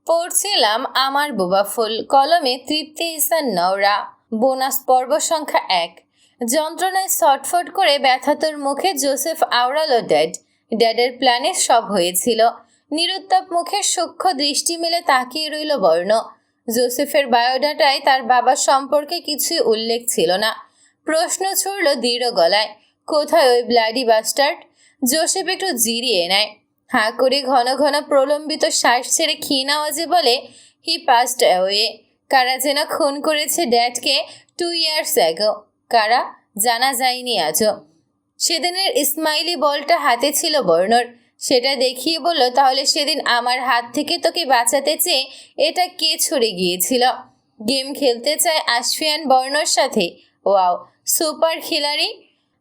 পড়ছিলাম আমার বোবা ফুল, কলমে তৃপ্তি ইহসান নওরা। বোনাস পর্ব সংখ্যা 1। যন্ত্রণায় ছটফট করে ব্যথাতুর মুখে জোসেফ আওড়ালো ড্যাডের প্ল্যানে সব হয়েছিল। নিরুত্তাপ মুখে সূক্ষ্ম দৃষ্টি মেলে তাকিয়ে রইল বর্ণ। জোসেফের বায়োডাটায় তার বাবার সম্পর্কে কিছুই উল্লেখ ছিল না। প্রশ্ন ছুড়ল দৃঢ় গলায়, কোথায় ওই ব্লাডি বাস্টার্ড? জোসেফ একটু জিরিয়ে নেয়, হাঁ করে ঘন ঘন প্রলম্বিত শ্বাস ছেড়ে ক্ষীণ আওয়াজে বলে, হি পাস্ট অ্যাওয়ে। কারা যেন খুন করেছে ড্যাডকে 2 years ago। কারা জানা যায়নি আজও। সেদিনের ইসমাইলি বলটা হাতে ছিল বর্ণর, সেটা দেখিয়ে বলল, তাহলে সেদিন আমার হাত থেকে তোকে বাঁচাতে চেয়ে এটা কে ছড়ে গিয়েছিল? গেম খেলতে চায় আশফিয়ান বর্ণর সাথে। ওয়াও, সুপার খিলাড়ি।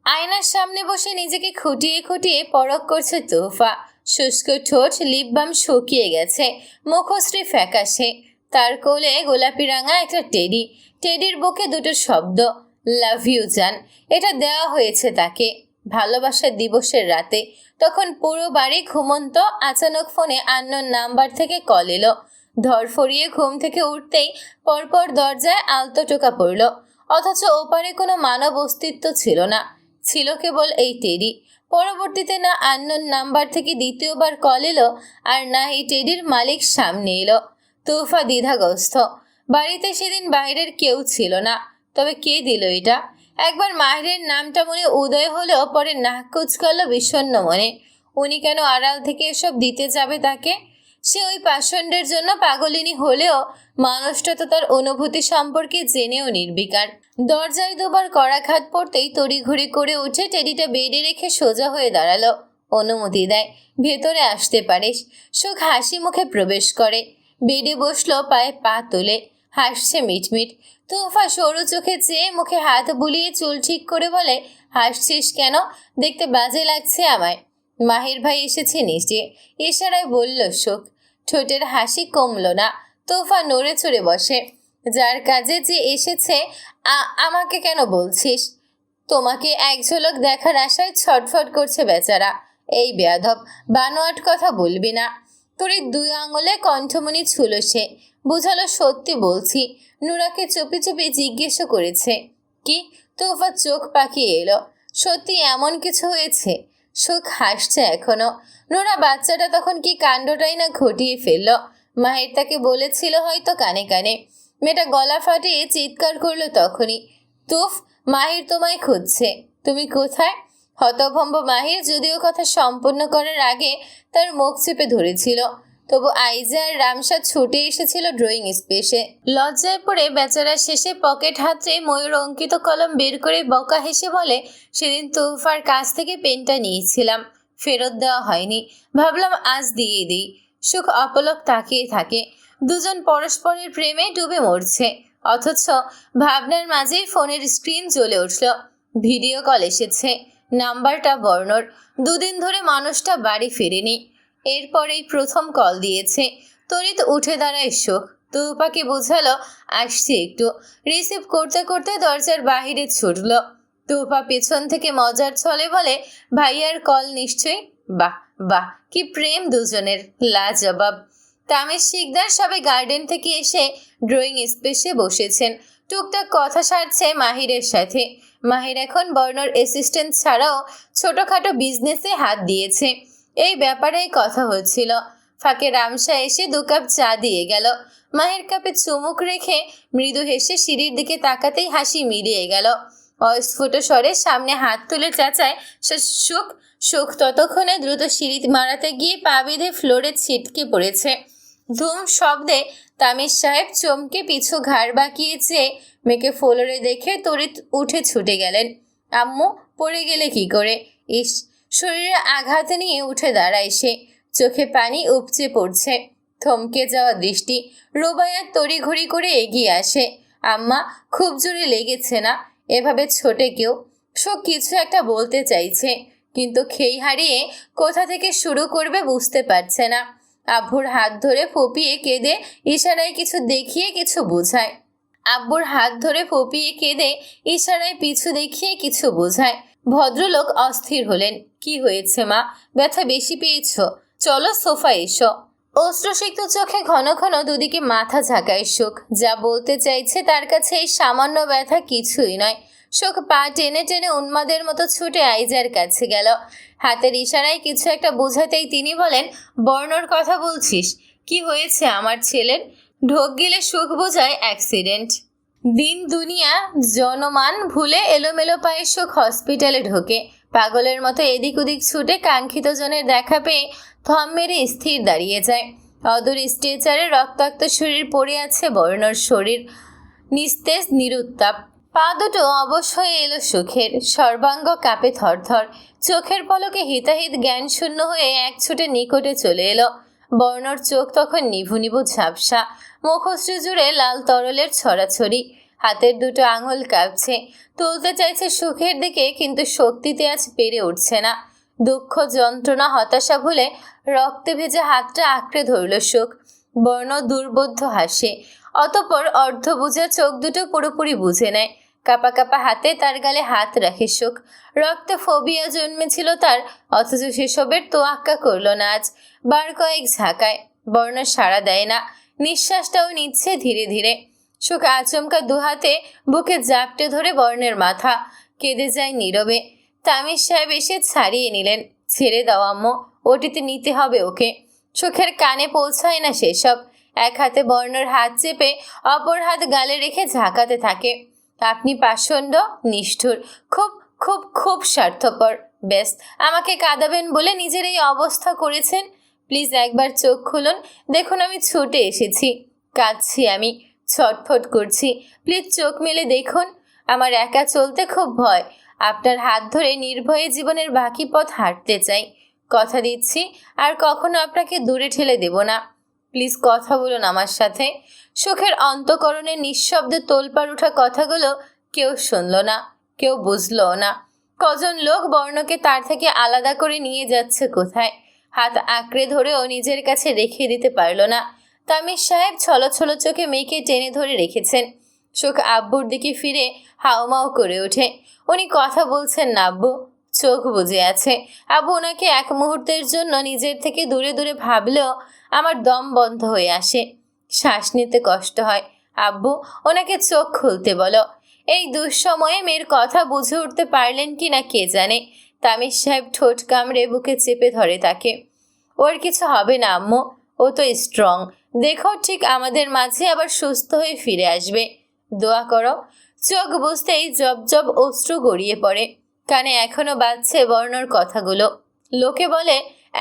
আয়নার সামনে বসে নিজেকে খুঁটিয়ে খুঁটিয়ে পরখ করছে তোহফা। শুষ্ক ঠোঁট, লিপ বাম শুকিয়ে গেছে, মুখশ্রী ফ্যাকাশে। তার কোলে গোলাপি রাঙা একটা টেডির বুকে দুটো শব্দ, লাভ ইউ জান। এটা দেওয়া হয়েছে তাকে ভালোবাসার দিবসের রাতে। তখন পুরো বাড়ি ঘুমন্ত। আচানক ফোনে আননোন নাম্বার থেকে কল এলো। ধরফরিয়ে ঘুম থেকে উঠতেই পরপর দরজায় আলতো টোকা পড়ল, অথচ ওপারে কোনো মানব অস্তিত্ব ছিল না, ছিল কেবল এই টেডি। পরবর্তীতে না আননোন নাম্বার থেকে দ্বিতীয়বার কল এলো, আর না এই টেডির মালিক সামনে এলো। তোহফা দ্বিধাগ্রস্ত। বাড়িতে সেদিন বাইরের কেউ ছিল না, তবে কে দিল এটা? একবার মাহিরের নামটা মনে উদয় হলেও পরে নাক কুচকাল বিষণ্ণ মনে। উনি কেন আড়াল থেকে এসব দিতে যাবে তাকে? সে ওই পাষণ্ডের জন্য পাগলিনী হলেও মানুষটা তো তার অনুভূতি সম্পর্কে জেনেও নির্বিকার। দরজায় দুবার কড়াঘাত পড়তেই তড়িঘড়ি করে উঠে টেডিটা বেডে রেখে সোজা হয়ে দাঁড়ালো। অনুমতি দেয়, ভেতরে আসতে পারিস। সুখ হাসি মুখে প্রবেশ করে, বেডে বসলো, পায়ে পা তুলে হাসছে মিটমিট। তোহফা সরু চোখে চেয়ে মুখে হাত বুলিয়ে চুল ঠিক করে বলে, হাসছিস কেন? দেখতে বাজে লাগছে আমায়। মাহির ভাই এসেছে নিচে, ইশারায় বলল সুখ। ঠোঁটের হাসি কমল না। তোহফা নড়ে চড়ে বসে। যার কাজে যে এসেছে আমাকে কেন বলছিস? তোমাকে এক ঝলক দেখার আশায় ছটফট করছে বেচারা। এই বেয়াধব, বানোয়াট কথা বলবি না। তোর 2 আঙুলে কণ্ঠমণি ছুল সে, বুঝালো সত্যি বলছি। নুরাকে চুপি চুপি জিজ্ঞেসও করেছে। কি? তোহফা চোখ পাকিয়ে এলো। সত্যি এমন কিছু হয়েছে? সুখ হাসছে এখনো। নুরা বাচ্চাটা তখন কি কাণ্ডটাই না ঘটিয়ে ফেলল। মাহির তাকে বলেছিল হয়তো কানে কানে। মেয়েটা গলা ফাটিয়ে চিৎকার করলো তখনই, তুফ, মাহির তোমায় খুঁজছে। তুমি কোথায়? হতভম্ব মাহির যদিও কথা সম্পূর্ণ করার আগে তার মুখ চেপে ধরেছিল, তবু আইজা আর রামসা ছুটে এসেছিল ড্রয়িং স্পেসে। লজ্জায় পড়ে বেচারা শেষে পকেট হাতে ময়ূর অঙ্কিত কলম বের করে বকা হেসে বলে, সেদিন তোহফার কাছ থেকে পেনটা নিয়েছিলাম, ফেরত দেওয়া হয়নি, ভাবলাম আজ দিয়ে দিই। সুখ অপলক তাকিয়ে থাকে। দুজন পরস্পরের প্রেমে ডুবে মরছে, অথচ ভাবনার মাঝেই ফোনের স্ক্রিন জ্বলে উঠল। ভিডিও কল এসেছে, নাম্বারটা বর্ণর। 2 দিন ধরে মানুষটা বাড়ি ফেরেনি, এরপরেই প্রথম কল দিয়েছে। তড়িৎ উঠে দাঁড়ায় সুখ। তোহফাকে বোঝালো আসছি একটু। রিসিভ করতে করতে দরজার বাহিরে ছুটল। তোহফা পেছন থেকে মজার ছলে বলে, ভাইয়ার কল নিশ্চয়ই। বাহ বাহ, কি প্রেম দুজনের, লাজবাব। তামের শিকদার সবে গার্ডেন থেকে এসে ড্রয়িং স্পেসে বসেছেন। টুকটাক কথা সারছে মাহিরের সাথে। মাহির এখন বর্ণর অ্যাসিস্ট্যান্ট ছাড়াও ছোটখাটো বিজনেসে হাত দিয়েছে। এই ব্যাপারেই কথা হচ্ছিল। ফাঁকে রামসা এসে 2 কাপ চা দিয়ে গেল। মাহির কাপে চুমুক রেখে মৃদু হেসে সিঁড়ির দিকে তাকাতেই হাসি মিলিয়ে গেল। অস্ফুট স্বরে সামনে হাত তুলে চাচায় সুখ। সুখ ততক্ষণে দ্রুত সিঁড়ি মারাতে গিয়ে পা বেঁধে ফ্লোরে ছিটকে পড়েছে। ধুম শব্দে তামির সাহেব চমকে পিছু ঘাড় বাঁকিয়ে চেয়ে মেয়েকে ফ্লোরে দেখে তড়িৎ উঠে ছুটে গেলেন। আম্মু, পড়ে গেলে কি করে? ইস! শরীরে আঘাত নিয়ে উঠে দাঁড়ায় সে, চোখে পানি উপচে পড়ছে। থমকে যাওয়া দৃষ্টি। রুবাইয়ার তড়িঘড়ি করে এগিয়ে আসে। আম্মা, খুব জোরে লেগেছে না? এভাবে ছোটে কেউ? সুখ কিছু একটা বলতে চাইছে, কিন্তু খেই হারিয়ে কোথা থেকে শুরু করবে বুঝতে পারছে না। আব্বুর হাত ধরে ফুপিয়ে কেঁদে ইশারায় কিছু দেখিয়ে কিছু বোঝায়। আব্বুর হাত ধরে ফুপিয়ে কেঁদে ইশারায় পিছু দেখিয়ে কিছু বোঝায়। ভদ্রলোক অস্থির হলেন। কি হয়েছে মা? ব্যথা বেশি পেয়েছ? চলো সোফা এসো। অশ্রুসিক্ত চোখে ঘন ঘন দুদিকে মাথা ঝাঁকায় সুখ। যা বলতে চাইছে তার কাছে এই সামান্য ব্যথা কিছুই নয়। সুখ পা টেনে টেনে উন্মাদের মতো ছুটে আইজার কাছে গেল। হাতের ইশারায় কিছু একটা বোঝাতেই তিনি বলেন, বর্ণর কথা বলছিস? কি হয়েছে আমার ছেলের? ঢোক গিলে সুখ বোঝায় অ্যাক্সিডেন্ট। দিন দুনিয়া জনমান ভুলে এলোমেলো পায়ে সুখ হসপিটালে ঢোকে। পাগলের মতো এদিক ওদিক ছুটে কাঙ্ক্ষিত জনের দেখা পেয়ে থম মেরে স্থির দাঁড়িয়ে যায়। অদূর স্ট্রেচারে রক্তাক্ত শরীর পড়ে আছে বর্ণর, শরীর নিস্তেজ নিরুত্তাপ। পা দুটো অবশ হয়ে এলো সুখের, সর্বাঙ্গ কাঁপে থরথর। চোখের পলকে হিতাহিত জ্ঞান শূন্য হয়ে এক ছুটে নিকটে চলে এলো। বর্ণর চোখ তখন নিভু নিভু ঝাপসা, মুখশ্রী জুড়ে লাল তরলের ছড়াছড়ি। হাতের দুটো আঙুল কাঁপছে, তুলতে চাইছে সুখের দিকে, কিন্তু শক্তিতে আজ পেরে উঠছে না। দুঃখ, যন্ত্রণা, হতাশা ভুলে রক্তে ভেজে হাতটা আঁকড়ে ধরল সুখ। বর্ণ দুর্বোধ্য হাসে, অতঃপর অর্ধবুঝা চোখ দুটো পুরোপুরি বুঝে নেয়। কাপা কাপা হাতে তার গালে হাত রাখে সুখ। রক্তে ফোবিয়া জন্মেছিল তার, অথচ সেসবের তোয়াক্কা করল না আজ। বার কয়েক ঝাঁকায় বর্ণ সাড়া দেয় না, নিঃশ্বাসটাও নিচ্ছে ধীরে ধীরে। সুখ আচমকা দুহাতে বুকে জাপটে ধরে বর্ণের মাথা, কেঁদে যায় নীরবে। তামিজ সাহেব এসে ছাড়িয়ে নিলেন। ছেড়ে দাও আম্মু, ওটিতে নিতে হবে ওকে। সুখের কানে পৌঁছায় না সেসব। এক হাতে বর্ণর হাত চেপে অপর হাত গালে রেখে ঝাঁকাতে থাকে। আপনি পাষণ্ড, নিষ্ঠুর, খুব খুব খুব স্বার্থপর। ব্যাস, আমাকে কাঁদাবেন বলে নিজের এই অবস্থা করেছেন। প্লিজ একবার চোখ খুলুন, দেখুন আমি ছুটে এসেছি, কাঁদছি আমি, ছটফট করছি। প্লিজ চোখ মেলে দেখুন। আমার একা চলতে খুব ভয়। আপনার হাত ধরে নির্ভয়ে জীবনের বাকি পথ হাঁটতে চাই। কথা দিচ্ছি আর কখনো আপনাকে দূরে ঠেলে দেব না। প্লিজ কথা বলুন আমার সাথে। সুখের অন্তঃকরণে নিঃশব্দে তোলপাড় ওঠা কথাগুলো কেউ শুনল না, কেউ বুঝলও না। কজন লোক বর্ণকে তার থেকে আলাদা করে নিয়ে যাচ্ছে কোথায়। হাত আঁকড়ে ধরেও নিজের কাছে রেখে দিতে পারল না। তামিজ সাহেব ছলছল চোখে মেয়েকে টেনে ধরে রেখেছেন। সুখ আব্বুর দিকে ফিরে হাউমাউ করে ওঠে। উনি কথা বলছেন না আব্বু, চোখ বুজে আছে। আব্বু ওনাকে এক মুহূর্তের জন্য নিজের থেকে দূরে দূরে ভাবলেও আমার দম বন্ধ হয়ে আসে, শ্বাস নিতে কষ্ট হয়। আব্বু, ওনাকে চোখ খুলতে বলো। এই দুঃসময়ে মেয়ের কথা বুঝে উঠতে পারলেন কি না কে জানে। তামিজ সাহেব ঠোঁট কামড়ে বুকে চেপে ধরে তাকে। ওর কিছু হবে না আম্মু, ও তো স্ট্রং। দেখো, ঠিক আমাদের মাঝে আবার সুস্থ হয়ে ফিরে আসবে। দোয়া করো। চোখ বুঝতেই জব জব অশ্রু গড়িয়ে পড়ে। কানে এখনো বাজছে বর্ণর কথাগুলো। লোকে বলে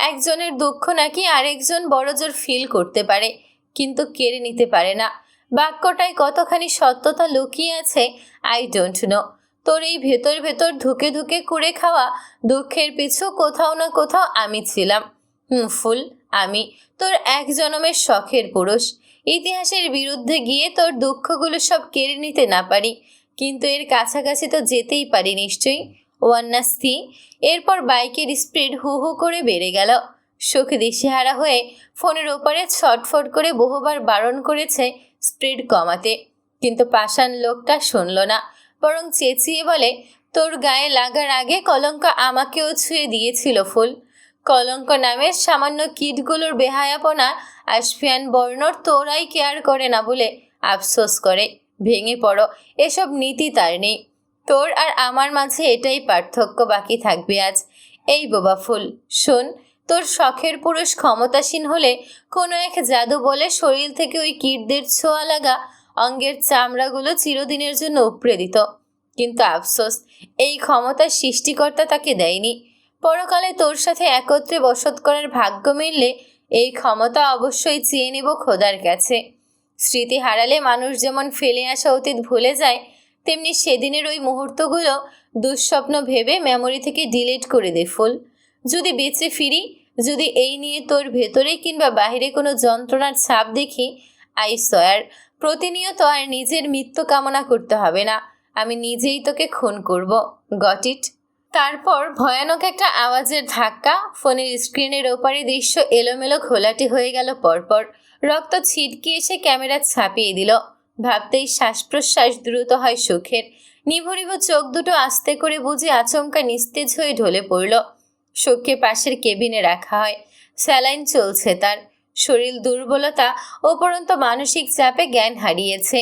একজনের দুঃখ নাকি আরেকজন বড়জোর ফিল করতে পারে, কিন্তু কেড়ে নিতে পারে না। বাক্যটায় কতখানি সত্যতা লুকিয়ে আছে আই ডোন্ট নো। তোর এই ভেতর ভেতর ধুকে ধুকে কুড়ে খাওয়া দুঃখের পিছু কোথাও না কোথাও আমি ছিলাম। ফুল, আমি তোর এক জনমের শখের পুরুষ। ইতিহাসের বিরুদ্ধে গিয়ে তোর দুঃখগুলো সব কেড়ে নিতে না পারি, কিন্তু এর কাছাকাছি তো যেতেই পারি নিশ্চয়ই। ওয়ান্নাস্তি। এরপর বাইকের স্পিড হু হু করে বেড়ে গেল। সুখ দিশেহারা হয়ে ফোনের ওপারে ছটফট করে বহুবার বারণ করেছে স্পিড কমাতে, কিন্তু পাষাণ লোকটা শুনল না, বরং চেঁচিয়ে বলে, তোর গায়ে লাগার আগে কলঙ্ক আমাকেও ছুঁয়ে দিয়েছিল ফুল। কলঙ্ক নামের সামান্য কীটগুলোর বেহায়াপনা আশফিয়ান বর্ণর তোরাই কেয়ার করে না বলে আফসোস করে। ভেঙে পড়ো, এসব নীতি তার নেই। তোর আর আমার মাঝে এটাই পার্থক্য বাকি থাকবে আজ। এই বোবা ফুল, শোন, তোর শখের পুরুষ ক্ষমতাসীন হলে কোনো এক জাদু বলে শরীর থেকে ওই কীটদের ছোঁয়া লাগা অঙ্গের চামড়াগুলো চিরদিনের জন্য উপড়ে দিত। কিন্তু আফসোস, এই ক্ষমতার সৃষ্টিকর্তা তাকে দেয়নি। পরকালে তোর সাথে একত্রে বসত করার ভাগ্য মিললে এই ক্ষমতা অবশ্যই চেয়ে নেব খোদার কাছে। স্মৃতি হারালে মানুষ যেমন ফেলে আসা অতীত ভুলে যায়, তেমনি সেদিনের ওই মুহূর্তগুলো দুঃস্বপ্ন ভেবে মেমোরি থেকে ডিলিট করে দে ফুল। যদি বেঁচে ফিরি, যদি এই নিয়ে তোর ভেতরে কিংবা বাহিরে কোনো যন্ত্রণার ছাপ দেখি, আই সয়ার, প্রতিনিয়ত আর নিজের মৃত্যু কামনা করতে হবে না। আমি নিজেই তোকে খুন করব। Got it? তারপর ভয়ানক একটা আওয়াজের ধাক্কা। ফোনের স্ক্রিনের ওপারে দৃশ্য এলোমেলো ঘোলাটে হয়ে গেল পরপর। রক্ত ছিটকে এসে ক্যামেরা ছাপিয়ে দিল। ভাবতেই শ্বাস প্রশ্বাস দ্রুত হয় সুখের। নিভু নিভু চোখ দুটো আস্তে করে বুঝে আচমকা নিস্তেজ হয়ে ঢলে পড়ল। সুখকে পাশের কেবিনে রাখা হয়। স্যালাইন চলছে তার। শরীর দুর্বলতা উপরন্ত মানসিক চাপে জ্ঞান হারিয়েছে।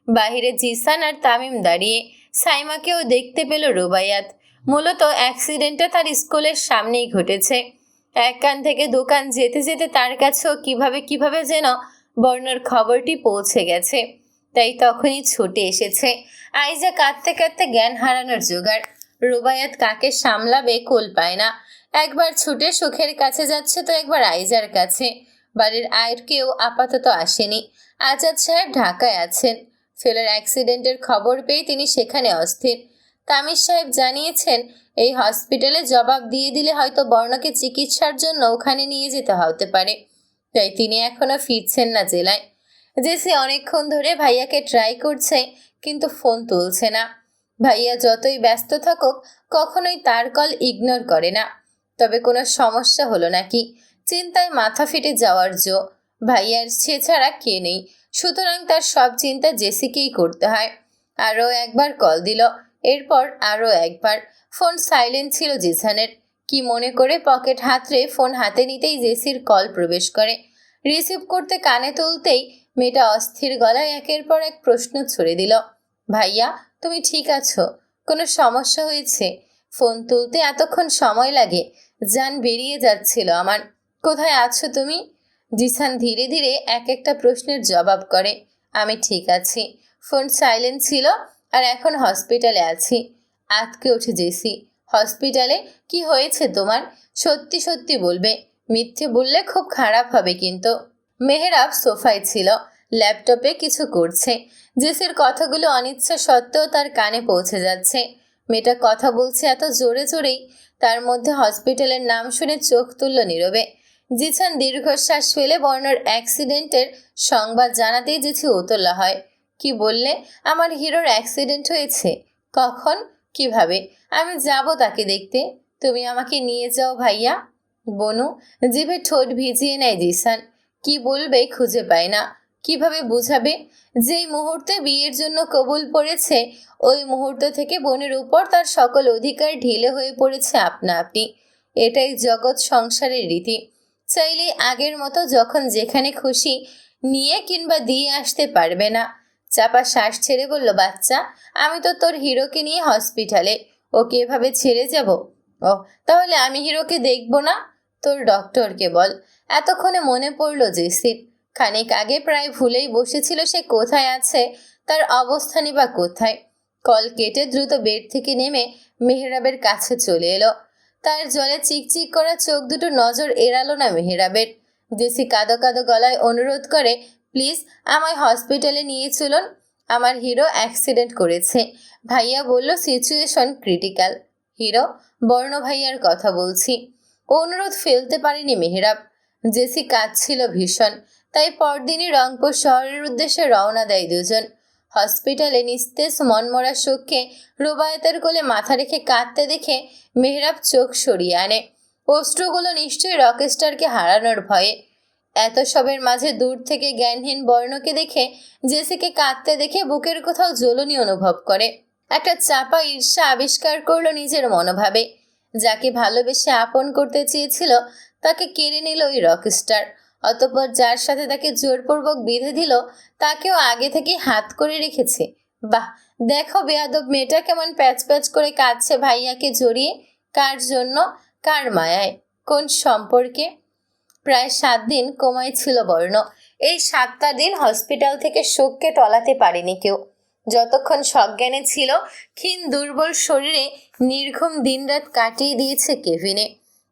বাহিরে জিসান আর তামিম দাঁড়িয়ে। সাইমাকেও দেখতে পেল রুবাইয়াত। মূলত অ্যাক্সিডেন্টটা তার স্কুলের সামনেই ঘটেছে। এক কান থেকে দোকান যেতে যেতে তার কাছেও কিভাবে যেন বর্ণর খবরটি পৌঁছে গেছে। তাই তখনই ছুটে এসেছে। আইজা কাঁদতে কাঁদতে জ্ঞান হারানোর জোগাড়। রুবাইয়াত কাকে সামলাবে কুল পায় না। একবার ছুটে সুখের কাছে যাচ্ছে তো একবার আইজার কাছে। বাড়ির আয়ের কেউ আপাতত আসেনি। আজাদ সাহেব ঢাকায় আছেন। ফেলার অ্যাক্সিডেন্টের খবর পেয়ে তিনি সেখানে অস্থির। তামির সাহেব জানিয়েছেন এই হসপিটালে জবাব দিয়ে দিলে হয়তো বর্ণকে চিকিৎসার জন্য ওখানে নিয়ে যেতে হতে পারে। তাই তিনি এখনো ফিরছেন না জেলায়। জেসি অনেকক্ষণ ধরে ভাইয়াকে ট্রাই করছে, কিন্তু ফোন তুলছে না। ভাইয়া যতই ব্যস্ত থাকুক কখনোই তার কল ইগনোর করে না। তবে কোনো সমস্যা হলো নাকি, চিন্তায় মাথা ফেটে যাওয়ার জো। ভাইয়ার সে ছাড়া কে নেই, সুতরাং তার সব চিন্তা জেসিকেই করতে হয়। আরও একবার কল দিল, এরপর আরও একবার। ফোন সাইলেন্ট ছিল জিসানের। কি মনে করে পকেট হাতড়ে ফোন হাতে নিতেই জেসির কল প্রবেশ করে। রিসিভ করতে কানে তুলতেই মেয়েটা অস্থির গলায় একের পর এক প্রশ্ন ছুড়ে দিল। ভাইয়া, তুমি ঠিক আছো? কোনো সমস্যা হয়েছে? ফোন তুলতে এতক্ষণ সময় লাগে? জান বেরিয়ে যাচ্ছিল আমার। কোথায় আছো তুমি? জিসান ধীরে ধীরে এক একটা প্রশ্নের জবাব করে। আমি ঠিক আছি। ফোন সাইলেন্ট ছিল, আর এখন হসপিটালে আছি। আতকে ওঠে জেসি। হসপিটালে? কি হয়েছে তোমার? সত্যি সত্যি বলবে, মিথ্যে বললে খুব খারাপ হবে কিন্তু। মেহরাব সোফায় ছিল, ল্যাপটপে কিছু করছে। জেসির কথাগুলো অনিচ্ছা সত্ত্বেও তার কানে পৌঁছে যাচ্ছে। মেয়েটা কথা বলছে এত জোরে জোরেই, তার মধ্যে হসপিটালের নাম শুনে চোখ তুলল নীরবে। জিসান দীর্ঘশ্বাস ফেলে বর্ণর অ্যাক্সিডেন্টের সংবাদ জানাতেই জেসি উতলা হয়। কি বললে? আমার হিরোর অ্যাক্সিডেন্ট হয়েছে? কখন? কিভাবে? আমি যাব তাকে দেখতে। তুমি আমাকে নিয়ে যাও ভাইয়া। বনু জিভে ঠোঁট ভিজিয়ে নেয় জিসান। কি বলবে খুঁজে পায় না। কিভাবে বুঝাবে? যেই মুহূর্তে বিয়ের জন্য কবুল পড়েছে ওই মুহূর্ত থেকে বোনের উপর তার সকল অধিকার ঢিলে হয়ে পড়েছে আপনা আপনি। এটাই জগৎ সংসারের রীতি। চাইলে আগের মতো যখন যেখানে খুশি নিয়ে কিংবা দিয়ে আসতে পারবে না। চাপা শ্বাস ছেড়ে বলল, বাচ্চা, আমি তো তোর হিরোকে নিয়ে হসপিটালে, ওকে এভাবে ছেড়ে যাব? ও, তাহলে আমি হিরোকে দেখব না? তোর ডক্টরকে বল। এতক্ষণে মনে পড়ল জেসির। খানিক আগে প্রায় ভুলেই বসেছিল সে কোথায় আছে, তার অবস্থানই বা কোথায়। কল কেটে দ্রুত বেড থেকে নেমে মেহরাবের কাছে চলে এলো। তার জলে চিকচিক করা চোখ দুটো নজর এড়ালো না মেহরাবের। জেসি কাঁদো কাঁদো গলায় অনুরোধ করে, প্লিজ আমায় হসপিটালে নিয়ে চলুন। আমার হিরো অ্যাক্সিডেন্ট করেছে। ভাইয়া বলল সিচুয়েশন ক্রিটিক্যাল। হিরো? বর্ণ ভাইয়ার কথা বলছি। অনুরোধ ফেলতে পারেনি মেহরাব। জেসি কাঁদছিল ভীষণ, তাই পরদিনই রংপুর শহরের উদ্দেশ্যে রওনা দেয় দুজন। হসপিটালে নিস্তেজ মনমরা শোককে রুবায়েতের কোলে মাথা রেখে কাঁদতে দেখে মেহরাব চোখ সরিয়ে আনে। অশ্রুগুলো নিশ্চয়ই রকস্টারকে হারানোর ভয়ে। এত সবের মাঝে দূর থেকে জ্ঞানহীন বর্ণকে দেখে জেসিকে কাঁদতে দেখে বুকের কোথাও জ্বলনি অনুভব করে। একটা চাপা ঈর্ষা আবিষ্কার করলো নিজের মনোভাবে। যাকে ভালোবেসে আপন করতে চেয়েছিল তাকে কেড়ে নিল ওই রকস্টার। অতঃপর যার সাথে তাকে জোরপূর্বক বেঁধে দিল তাকেও আগে থেকে হাত করে রেখেছে। বাহ, দেখো বেয়াদব মেয়েটা কেমন প্যাচ প্যাচ করে কাঁদছে ভাইয়াকে জড়িয়ে। কার জন্য? কার মায়ায়? কোন সম্পর্কে? প্রায় 7 দিন কোমায় ছিল বর্ণ। এই 7টা দিন হসপিটাল থেকে শোককে টলাতে পারেনি কেউ। যতক্ষণ সজ্ঞানে ছিল ক্ষীণ দুর্বল শরীরে নির্ঘুম দিনরাত কাটিয়ে দিয়েছে কেভিনে।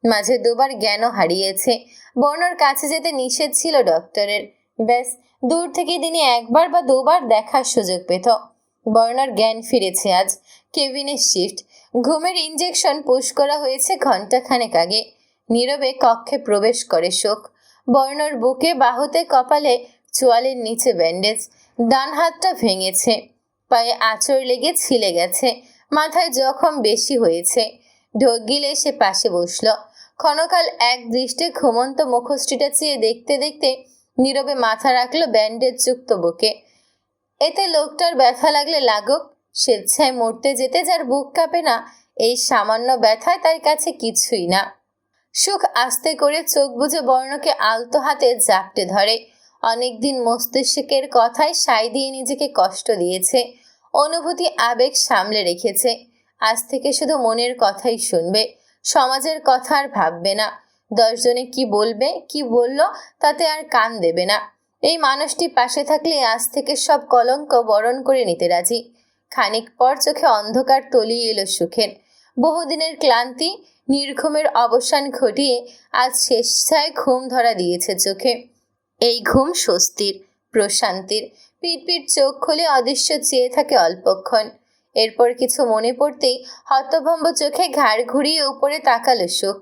মাঝে দুবার জ্ঞানও হারিয়েছে। বর্ণর কাছে যেতে নিষেধ ছিল ডক্টরের। ব্যাস, দূর থেকে দিনে একবার বা দুবার দেখার সুযোগ পেত। বর্ণর জ্ঞান ফিরেছে আজ। কেভিনের শিফট। ঘুমের ইঞ্জেকশন পুশ করা হয়েছে ঘণ্টাখানেক আগে। নীরবে কক্ষে প্রবেশ করে শোক। বর্ণর বুকে, বাহুতে, কপালে, চোয়ালের নিচে ব্যান্ডেজ। ডান হাতটা ভেঙেছে। পায়ে আঁচড় লেগে ছিলে গেছে। মাথায় জখম বেশি হয়েছে। ঢোক গিলে সে পাশে বসল। ক্ষণকাল এক দৃষ্টে ঘুমন্ত মুখশ্রীটা চেয়ে দেখতে দেখতে নীরবে মাথা রাখলো ব্যান্ডেজ যুক্ত বুকে। এতে লোকটার ব্যথা লাগলে লাগুক। স্বেচ্ছায় মরতে যেতে যার বুক কাঁপে না, এই সামান্য ব্যথায় তার কাছে কিছুই না। সুখ আস্তে করে চোখ বুজে বর্ণকে আলতো হাতে জাপটে ধরে। অনেকদিন মস্তিষ্কের কথায় সায় দিয়ে নিজেকে কষ্ট দিয়েছে, অনুভূতি আবেগ সামলে রেখেছে। আজ থেকে শুধু মনের কথাই শুনবে, সমাজের কথা আর ভাববে না। 10 জনে কি বলবে কি বলল তাতে আর কান দেবে না। এই মানুষটি পাশে থাকলে আজ থেকে সব কলঙ্ক বরণ করে নিতে রাজি। খানিক পর চোখে অন্ধকার তলিয়ে এলো সুখের। বহুদিনের ক্লান্তি নির্ঘুমের অবসান ঘটিয়ে আজ স্বেচ্ছায় ঘুম ধরা দিয়েছে চোখে। এই ঘুম স্বস্তির, প্রশান্তির। পিট চোখ খুলে অদৃশ্য চেয়ে থাকে অল্পক্ষণ। এরপর কিছু মনে পড়তেই হতভম্ব চোখে ঘাড় ঘুরিয়ে উপরে তাকালো সুখ।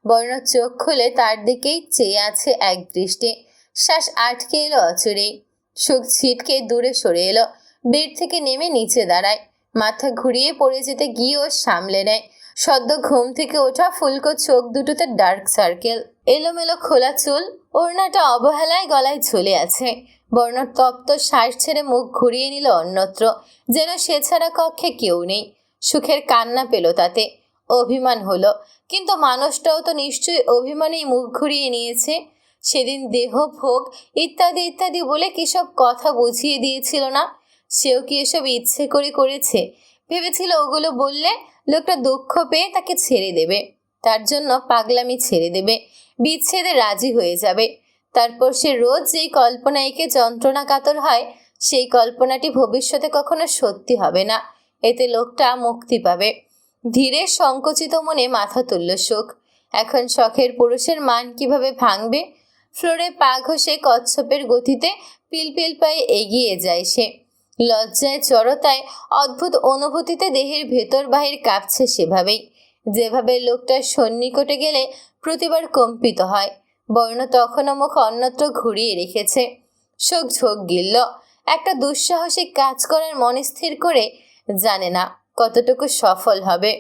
বর্ণ চোখ খুলে তার দিকেই চেয়ে আছে এক দৃষ্টে। শ্বাস আটকে এলো অচরেই। সুখ ছিটকে দূরে সরে এলো, বেড থেকে নেমে নিচে দাঁড়ায়। মাথা ঘুরিয়ে পড়ে যেতে গিয়েও সামলে নেয়। সদ্য ঘুম থেকে ওঠা ফুলকো চোখ দুটোতে ডার্ক সার্কেল, এলোমেলো খোলা চুল, ওড়নাটা অবহেলায় গলায় ঝুলে আছে। বর্ণ তপ্ত শ্বাস ছেড়ে মুখ ঘুরিয়ে নিল অন্যত্র, যেন সে ছাড়া কক্ষে কেউ নেই। সুখের কান্না পেল তাতে, অভিমান হলো। কিন্তু মানুষটাও তো নিশ্চয়ই অভিমানেই মুখ ঘুরিয়ে নিয়েছে। সেদিন দেহ ভোগ ইত্যাদি ইত্যাদি বলে কিসব কথা বুঝিয়ে দিয়েছিল না? সেও কি এসব ইচ্ছে করে করেছে? ভেবেছিল ওগুলো বললে লোকটা দুঃখ পেয়ে তাকে ছেড়ে দেবে, তার জন্য পাগলামি ছেড়ে দেবে, বিচ্ছেদে রাজি হয়ে যাবে। তারপর সে রোজ যেই কল্পনায়কে যন্ত্রণা কাতর হয়, সেই কল্পনাটি ভবিষ্যতে কখনো সত্যি হবে না। এতে লোকটা মুক্তি পাবে। ধীরে সংকুচিত মনে মাথা তুলল সুখ। এখন শখের পুরুষের মান কিভাবে ভাঙবে? ফ্লোরে পা ঘষে কচ্ছপের গতিতে পিলপিল পায়ে এগিয়ে যায় সে। লজ্জায় জড়তায় অদ্ভুত অনুভূতিতে দেহের ভেতর বাহির কাঁপছে সেভাবেই, যেভাবে লোকটার সন্নিকটে গেলে প্রতিবার কম্পিত হয়। বর্ণ তখনও মুখ অন্যত্র ঘুরিয়ে রেখেছে। শোক ঝোঁক গিলল। একটা দুঃসাহসিক কাজ করার মনে স্থির করে জানে না কতটুকু সফল হবে।